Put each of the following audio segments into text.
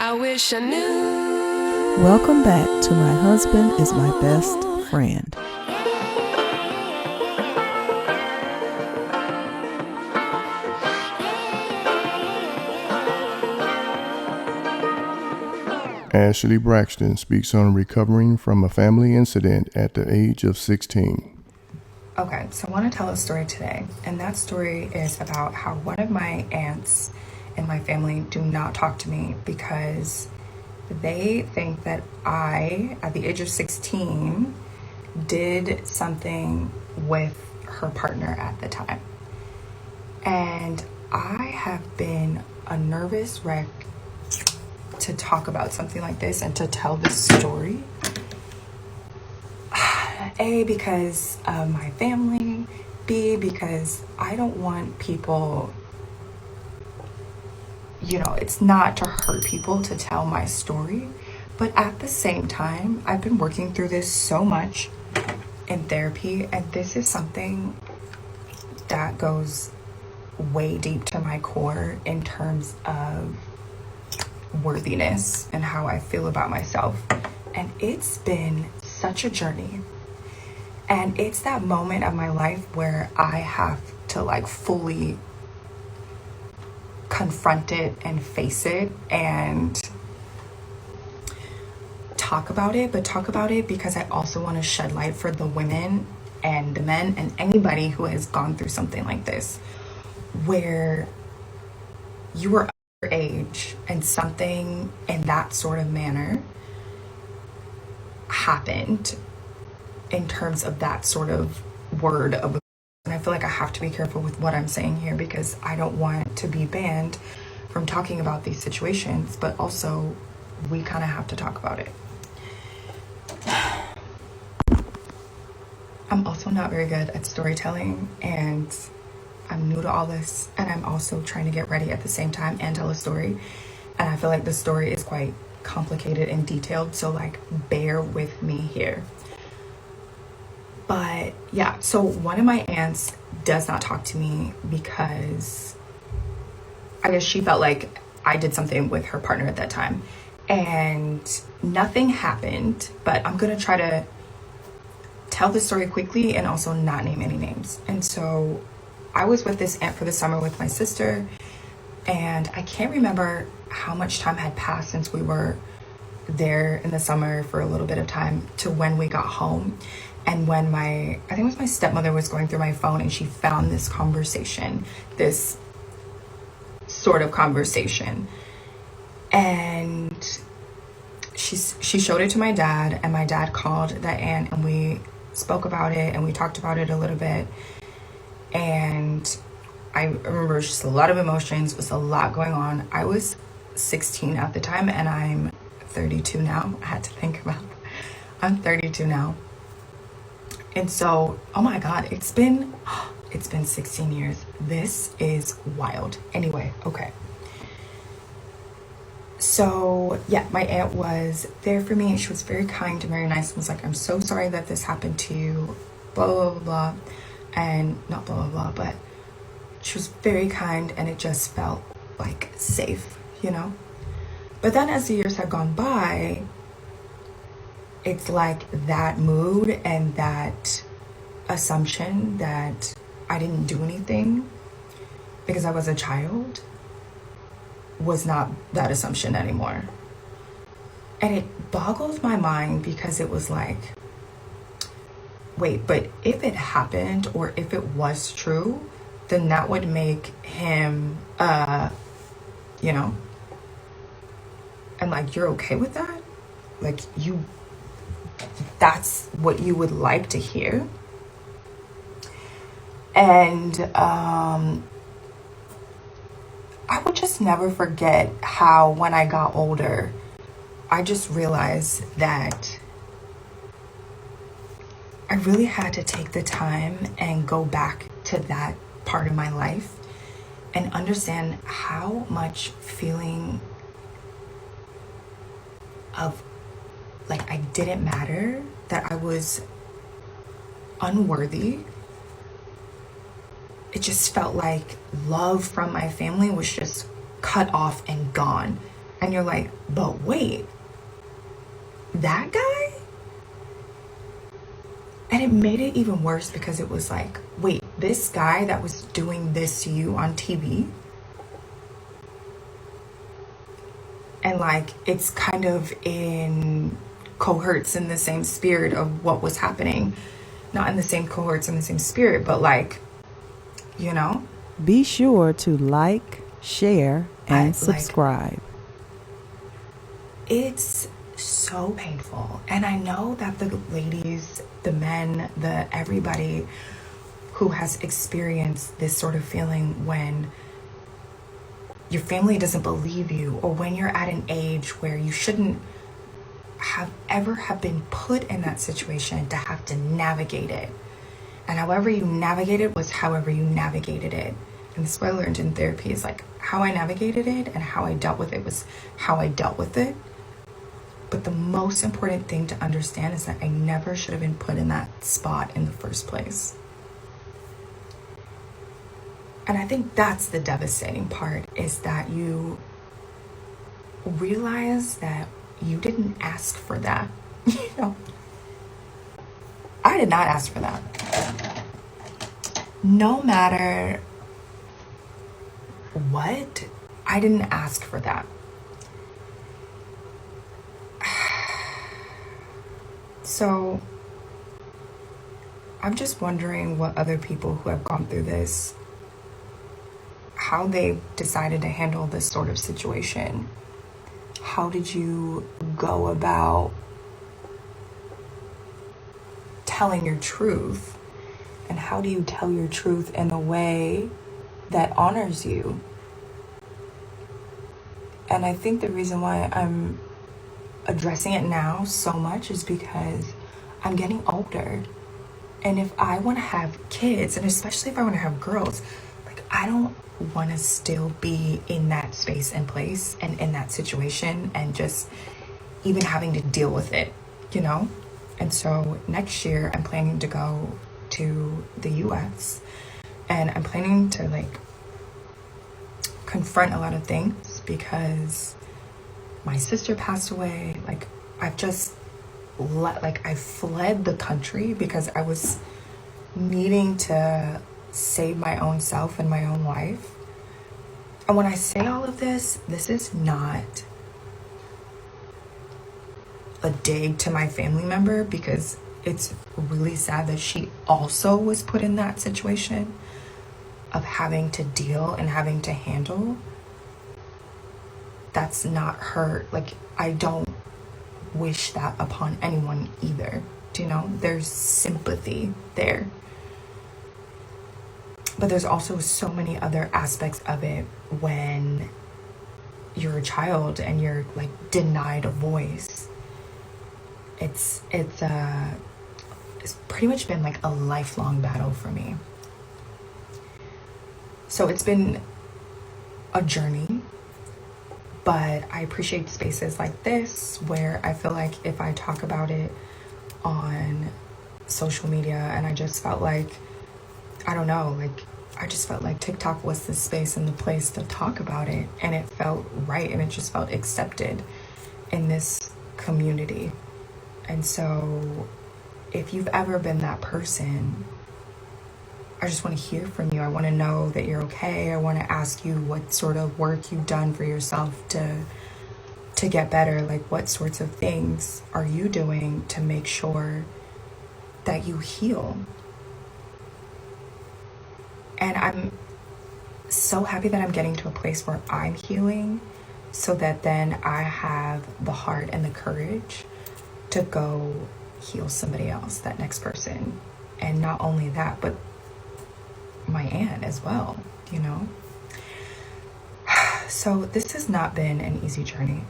I wish I knew. Welcome back to My Husband is My Best Friend. Ashlee Braxton speaks on recovering from a family incident at the age of 16. Okay, so I want to tell a story today, and that story is about how one of my aunts in my family do not talk to me because they think that I, at the age of 16, did something with her partner at the time. And I have been a nervous wreck to talk about something like this and to tell this story. A, because of my family. B, because I don't want people, it's not to hurt people to tell my story. But at the same time, I've been working through this so much in therapy, and this is something that goes way deep to my core in terms of worthiness and how I feel about myself. And it's been such a journey. And it's that moment of my life where I have to fully confront it and face it and talk about it, but talk about it because I also want to shed light for the women and the men and anybody who has gone through something like this, where you were underage and something in that sort of manner happened in terms of that sort of word of, and I feel like I have to be careful with what I'm saying here because I don't want to be banned from talking about these situations, but also we kind of have to talk about it. I'm also not very good at storytelling, and I'm new to all this, and I'm also trying to get ready at the same time and tell a story, and I feel like the story is quite complicated and detailed, so bear with me here. But yeah, so one of my aunts does not talk to me because I guess she felt like I did something with her partner at that time. And nothing happened, but I'm going to try to tell the story quickly and also not name any names. And so I was with this aunt for the summer with my sister, and I can't remember how much time had passed since we were there in the summer for a little bit of time to when we got home. And when I think it was my stepmother was going through my phone and she found this conversation, this sort of conversation. And she showed it to my dad, and my dad called that aunt and we spoke about it and we talked about it a little bit. And I remember just a lot of emotions, it was a lot going on. I was 16 at the time and I'm 32 now. I had to think about that. I'm 32 now. And so, oh my God, it's been 16 years. This is wild. Anyway, okay. So yeah, my aunt was there for me. She was very kind and very nice and was like, I'm so sorry that this happened to you, blah, blah, blah, blah. And not blah, blah, blah, but she was very kind and it just felt safe, But then as the years have gone by, it's that mood and that assumption that I didn't do anything because I was a child was not that assumption anymore. And it boggles my mind because it was wait, but if it happened or if it was true, then that would make him, and you're okay with that? That's what you would like to hear? And I would just never forget how when I got older, I just realized that I really had to take the time and go back to that part of my life and understand how much feeling of I didn't matter, that I was unworthy. It just felt like love from my family was just cut off and gone. And you're like, but wait, that guy? And it made it even worse because it was like, wait, this guy that was doing this to you on TV? And like, it's kind of cohorts in the same spirit of what was happening. Not in the same cohorts, in the same spirit, but like, you know? Be sure to like, share, and subscribe. It's so painful. And I know that the ladies, the men, everybody who has experienced this sort of feeling when your family doesn't believe you, or when you're at an age where you shouldn't have been put in that situation to have to navigate it. And however you navigate it was however you navigated it. And this is what I learned in therapy, is like how I navigated it and how I dealt with it was how I dealt with it. But the most important thing to understand is that I never should have been put in that spot in the first place. And I think that's the devastating part, is that you realize that you didn't ask for that. You know, I did not ask for that. No matter what, I didn't ask for that. So I'm just wondering what other people who have gone through this, how they decided to handle this sort of situation. How did you go about telling your truth? And how do you tell your truth in a way that honors you? And I think the reason why I'm addressing it now so much is because I'm getting older. And if I want to have kids, and especially if I want to have girls, like, I don't want to still be in that space and place and in that situation and just even having to deal with it, you know? And so next year I'm planning to go to the US, and I'm planning to like confront a lot of things, because my sister passed away. Like, I've just I fled the country because I was needing to save my own self and my own life. And when I say all of this, this is not a dig to my family member, because it's really sad that she also was put in that situation of having to deal and having to handle. That's not her. Like, I don't wish that upon anyone either. Do you know? There's sympathy there. But there's also so many other aspects of it when you're a child and you're like denied a voice. It's pretty much been like a lifelong battle for me. So it's been a journey, but I appreciate spaces like this where I feel like if I talk about it on social media, and I just felt like, I don't know, like, I just felt like TikTok was the space and the place to talk about it, and it felt right, and it just felt accepted in this community. And so if you've ever been that person, I just want to hear from you. I want to know that you're okay. I want to ask you what sort of work you've done for yourself to get better. Like, what sorts of things are you doing to make sure that you heal? And I'm so happy that I'm getting to a place where I'm healing, so that then I have the heart and the courage to go heal somebody else, that next person. And not only that, but my aunt as well, you know? So this has not been an easy journey,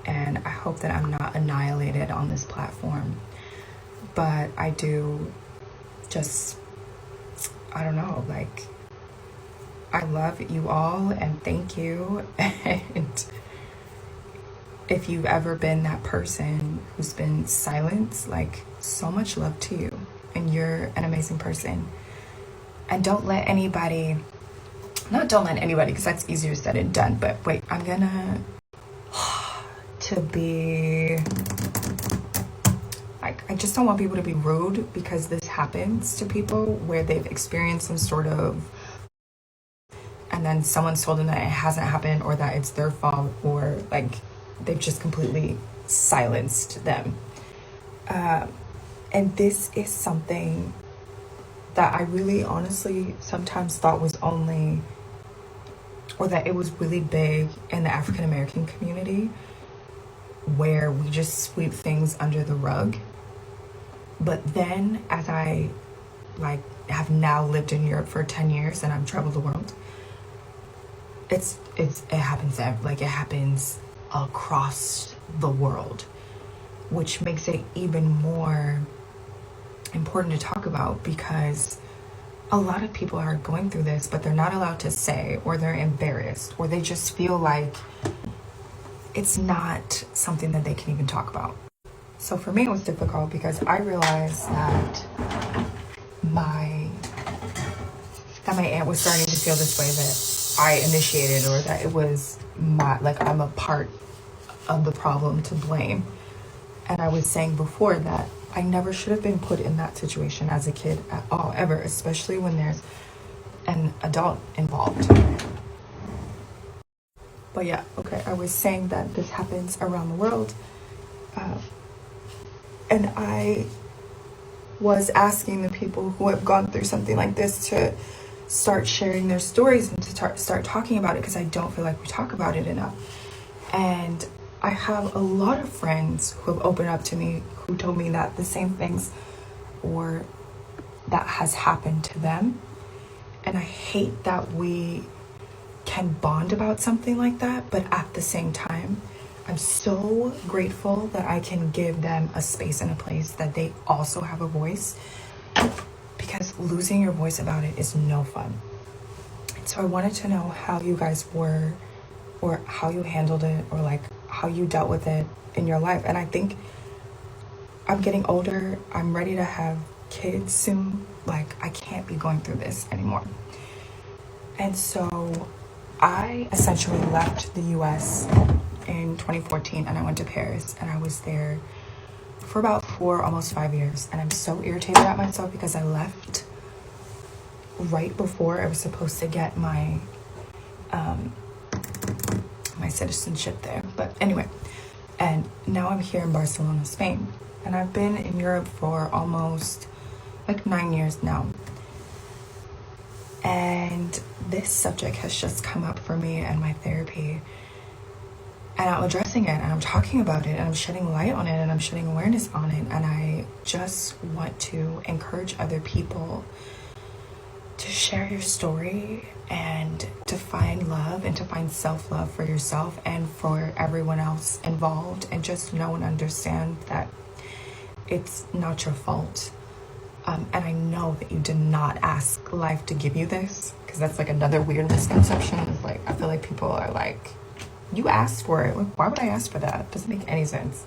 and I hope that I'm not annihilated on this platform. But I do just, I don't know, like, I love you all and thank you. And if you've ever been that person who's been silenced, like, so much love to you, and you're an amazing person. And don't let anybody, because that's easier said than done, but wait, I'm gonna to be like, I just don't want people to be rude, because this happens to people where they've experienced some sort of, and then someone's told them that it hasn't happened, or that it's their fault, or like they've just completely silenced them. And this is something that I really honestly sometimes thought was only, or that it was really big in the African American community, where we just sweep things under the rug. But then, as I like have now lived in Europe for 10 years and I've traveled the world, it happens like it happens across the world, which makes it even more important to talk about, because a lot of people are going through this, but they're not allowed to say, or they're embarrassed, or they just feel like it's not something that they can even talk about. So for me, it was difficult because I realized that my aunt was starting to feel this way that I initiated, or that it was I'm a part of the problem to blame. And I was saying before that I never should have been put in that situation as a kid at all, ever, especially when there's an adult involved. But yeah, okay, I was saying that this happens around the world. And I was asking the people who have gone through something like this to start sharing their stories and to start talking about it, because I don't feel like we talk about it enough. And I have a lot of friends who have opened up to me, who told me that the same things, or that has happened to them. And I hate that we can bond about something like that, but at the same time, I'm so grateful that I can give them a space and a place that they also have a voice, because losing your voice about it is no fun. So I wanted to know how you guys were, or how you handled it, or like how you dealt with it in your life. And I think I'm getting older. I'm ready to have kids soon. Like, I can't be going through this anymore. And so I essentially left the US in 2014, and I went to Paris, and I was there for about 4, almost 5 years. And I'm so irritated at myself because I left right before I was supposed to get my my citizenship there. But anyway, and now I'm here in Barcelona, Spain, and I've been in Europe for almost like 9 years now. And this subject has just come up for me and my therapy, and I'm addressing it, and I'm talking about it, and I'm shedding light on it, and I'm shedding awareness on it. And I just want to encourage other people to share your story, and to find love, and to find self-love for yourself and for everyone else involved, and just know and understand that it's not your fault. And I know that you did not ask life to give you this, because that's like another weird misconception. It's like, I feel like people are like, you asked for it. Like, why would I ask for that? It doesn't make any sense.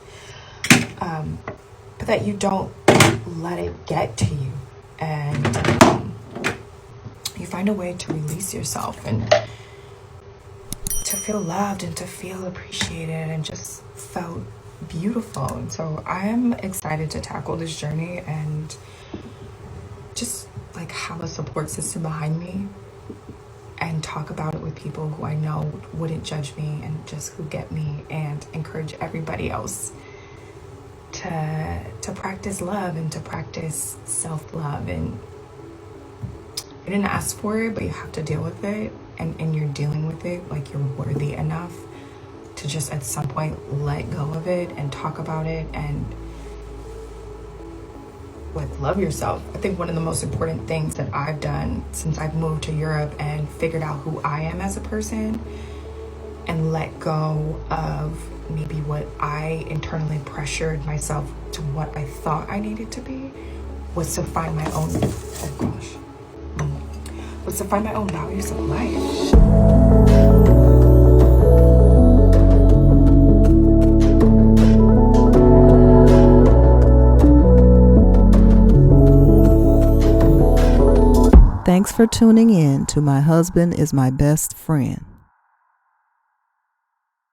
But that you don't let it get to you, and you find a way to release yourself, and to feel loved, and to feel appreciated, and just felt beautiful. And so I am excited to tackle this journey, and just like have a support system behind me, and talk about it with people who I know wouldn't judge me, and just who get me, and encourage everybody else to practice love, and to practice self-love. And you didn't ask for it, but you have to deal with it, and you're dealing with it like you're worthy enough to just at some point let go of it, and talk about it, and like love yourself. I think one of the most important things that I've done since I've moved to Europe and figured out who I am as a person, and let go of maybe what I internally pressured myself to what I thought I needed to be, was to find my own, was to find my own values of life. Thanks for tuning in to My Husband is My Best Friend.